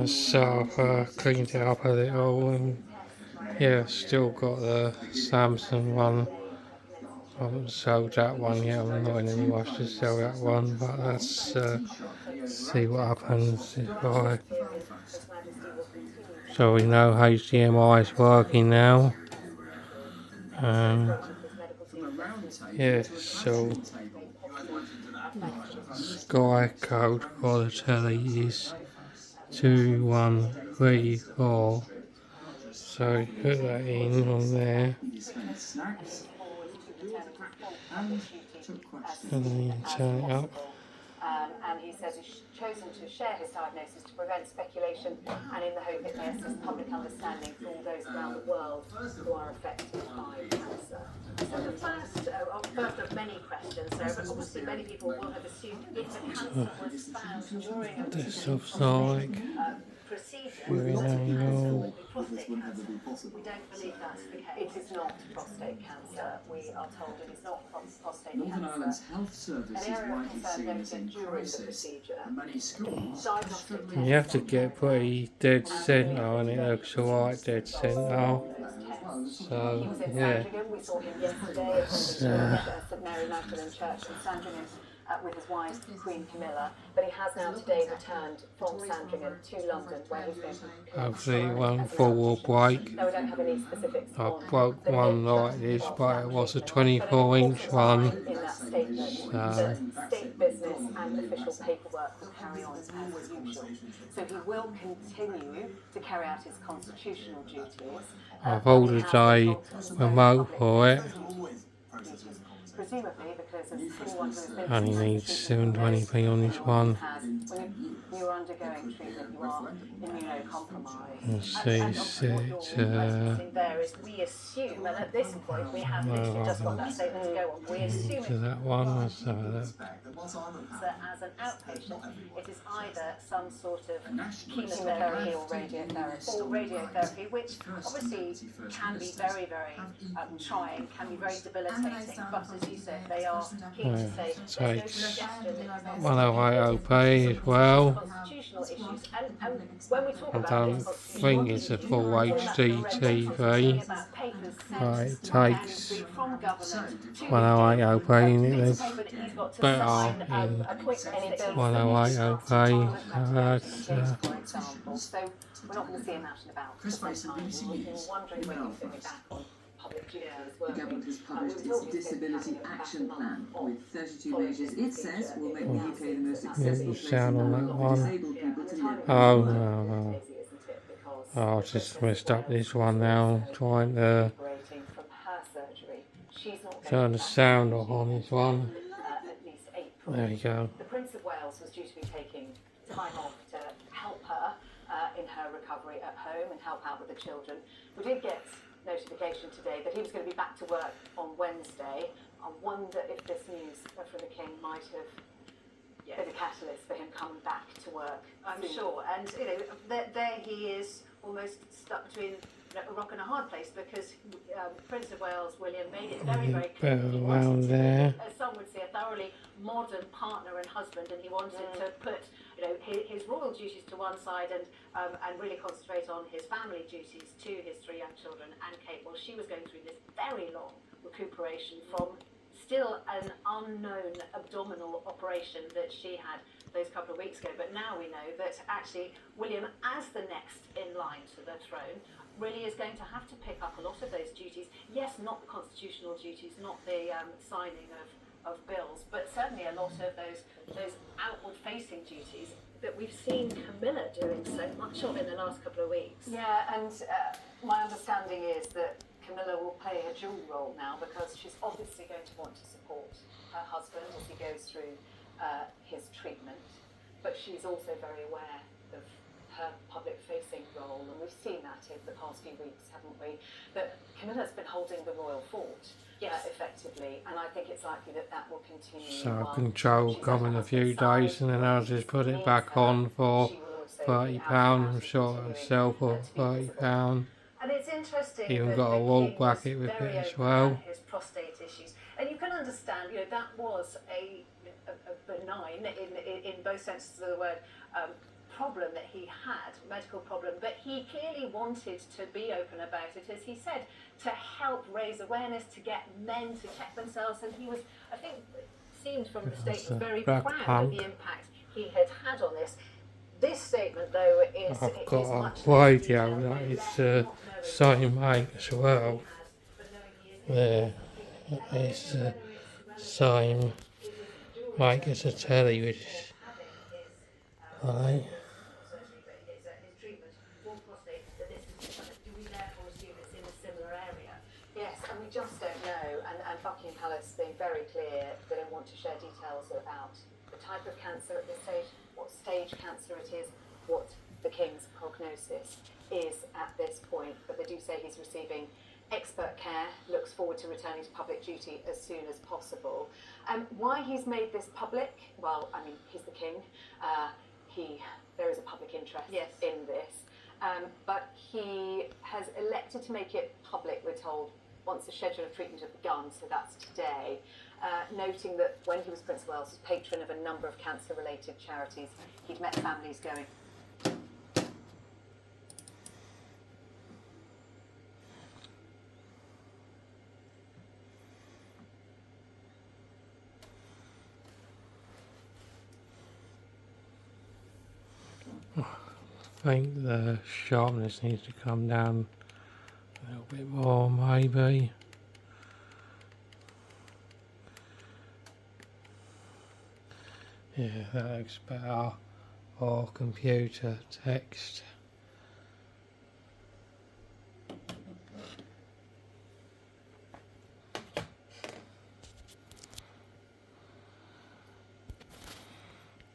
So I've cleaned it up a little and yeah, still got the Samsung one. I haven't sold that one yet, I'm not in any rush to sell that one, but let's see what happens if I... So we know HDMI is working now. Yeah, so Sky code for the telly is 2134. So put that in on there. And then turn it up. And he says he's chosen to share his diagnosis to prevent speculation and in the hope it may assist public understanding for all those around the world who are affected by cancer. So the first of many questions, so obviously many people will have assumed if a cancer was found during a Desktop procedure, Viewing that cancer angle. will be prostate cancer. We don't believe that's the case. It is not prostate cancer. We are told it is not prostate Northern cancer. Ireland's health service is widely seen as in crisis, and many schools are struggling. You have to get pretty dead centre and it looks alright dead centre. So yeah. We saw him yesterday at St Mary Magdalene Church in Sandringham with his wife, Queen Camilla, but he has now today returned from Sandringham to London, where he's been. Hopefully it won't fall or break. No, we don't have any specifics. I broke one like this, but it was a 24-inch one. In that statement, that state business and official paperwork will carry on as usual. So he will continue to carry out his constitutional duties. I've ordered a remote for it. Presumably because as anyone who has been Only needs 720p on this one. when you're undergoing treatment, you are immunocompromised. Let's see, set There is we assume, and at this point we have literally just got that statement to go on. We assume to that one. Let's have a look. that as an outpatient, it is either some sort of chemotherapy or radiotherapy, which obviously can be very, very trying, can be very debilitating. But as you said, they are keen to say there's no suggestion that 108p as well. constitutional issues. And when we talk I about don't think it's a full HD TV. But it takes 108p and it looks better in 108p. So that's so we're not going to see him out and about. Chris Mason, BBC News, Wondering when he's going to be back on public duty as well. The government has published its Disability Action Plan with 32 measures it says will make the UK the most accessible place sound on that one. disabled people to live. Oh no. Oh, I've just messed up this one now, trying to turn the sound off on this one. There you go. The Prince of Wales was due to be taking time off to help her in her recovery at home and help out with the children. We did get notification today that he was going to be back to work on Wednesday. I wonder if this news from the King might have been a catalyst for him coming back to work. I'm sure, and there he is, almost stuck between a rock and a hard place, because Prince of Wales William made it very, very clear he wanted to be, as some would say, a thoroughly modern partner and husband, and he wanted to put his royal duties to one side and really concentrate on his family duties to his 3 young children and Kate. Well, she was going through this very long recuperation from still an unknown abdominal operation that she had those couple of weeks ago, but now we know that actually William, as the next in line to the throne, really is going to have to pick up a lot of those duties. Yes, not the constitutional duties, not the signing of bills, but certainly a lot of those outward-facing duties that we've seen Camilla doing so much of in the last couple of weeks. Yeah, and my understanding is that Camilla will play a dual role now, because she's obviously going to want to support her husband as he goes through his treatment, but she's also very aware of her public-facing role, and we've seen that in the past few weeks, haven't we? But Camilla's been holding the royal fort effectively, and I think it's likely that that will continue. So control come in a few days, and then I'll just put it back on for £30. I'm sure it'll sell for £30. And it's interesting. Even got a wall bracket with it as well. His prostate issues, and you can understand, that was a benign, in both senses of the word, problem that he had, medical problem, but he clearly wanted to be open about it, as he said, to help raise awareness, to get men to check themselves, and he was, I think, it seemed from the statement, very proud of the impact he had on this. This statement, though, is I've got is much a less radio detailed. that We're is left the not knowing same what make as well. but knowing he is There, it's the same make as a telly, which I surgery, but his treatment for prostate, that this is, do we therefore assume it's in a similar area? Yes, and we just don't know, and Buckingham Palace being very clear they don't want to share details about the type of cancer at this stage, what stage cancer it is, what the King's prognosis is at this point, but they do say he's receiving expert care, looks forward to returning to public duty as soon as possible. Why he's made this public? Well, I mean, he's the King. There is a public interest in this, but he has elected to make it public, we're told, once the schedule of treatment had begun, so that's today, noting that when he was Prince of Wales, he was patron of a number of cancer-related charities. He'd met families going, think the sharpness needs to come down a little bit more, maybe. Yeah, that looks better. Or computer text.